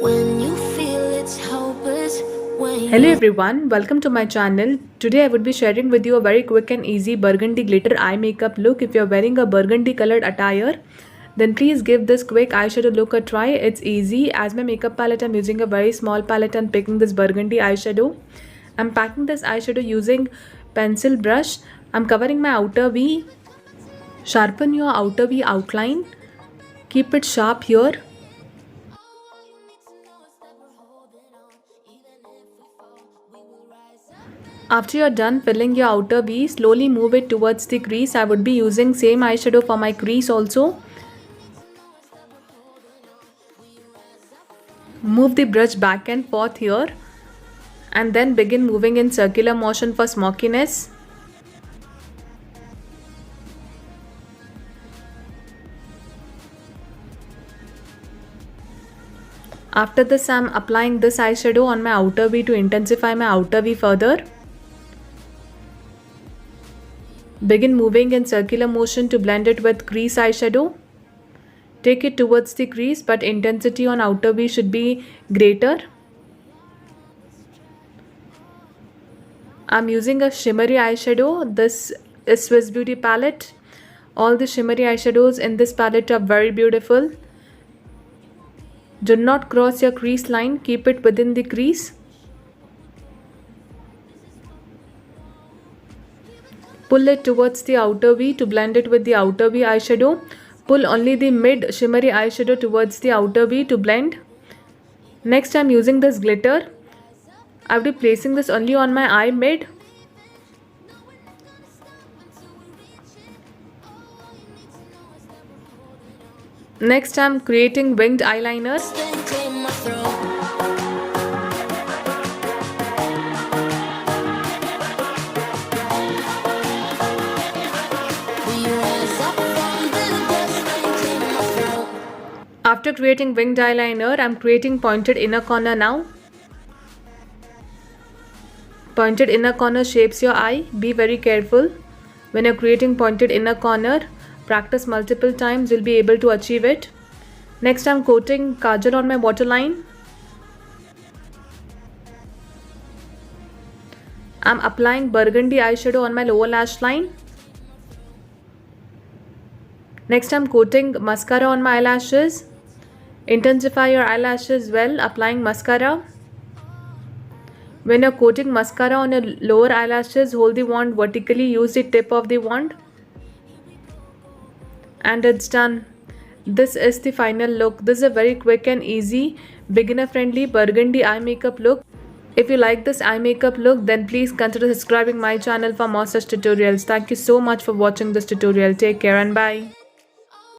when you feel it's hopeless. Hello everyone, welcome to my channel. Today I would be sharing with you a very quick and easy burgundy glitter eye makeup look. If you're wearing a burgundy colored attire, then please give this quick eyeshadow look a try. It's easy. As my makeup palette, I'm using a very small palette and picking this burgundy eyeshadow. I'm packing this eyeshadow using pencil brush. I'm covering my outer V. Sharpen your outer V outline. Keep it sharp here. After you're done filling your outer V, slowly move it towards the crease. I would be using same eyeshadow for my crease also. Move the brush back and forth here and then begin moving in circular motion for smokiness. After this, I'm applying this eyeshadow on my outer V to intensify my outer V further. Begin moving in circular motion to blend it with crease eyeshadow. Take it towards the crease, but intensity on outer V should be greater. I'm using a shimmery eyeshadow. This is Swiss Beauty palette. All the shimmery eyeshadows in this palette are very beautiful. Do not cross your crease line. Keep it within the crease. Pull it towards the outer V to blend it with the outer V eyeshadow. Pull only the mid shimmery eyeshadow towards the outer V to blend. Next, I'm using this glitter. I'll be placing this only on my eye mid. Next, I'm creating winged eyeliner. After creating winged eyeliner, I'm creating pointed inner corner now. Pointed inner corner shapes your eye. Be very careful. When you're creating pointed inner corner, practice multiple times, you'll be able to achieve it. Next, I'm coating kajal on my waterline. I'm applying burgundy eyeshadow on my lower lash line. Next, I'm coating mascara on my eyelashes. Intensify your eyelashes well, applying mascara. When you're coating mascara on your lower eyelashes, hold the wand vertically, use the tip of the wand. And it's done. This is the final look. This is a very quick and easy, beginner friendly burgundy eye makeup look. If you like this eye makeup look, then please consider subscribing my channel for more such tutorials. Thank you so much for watching this tutorial. Take care and bye.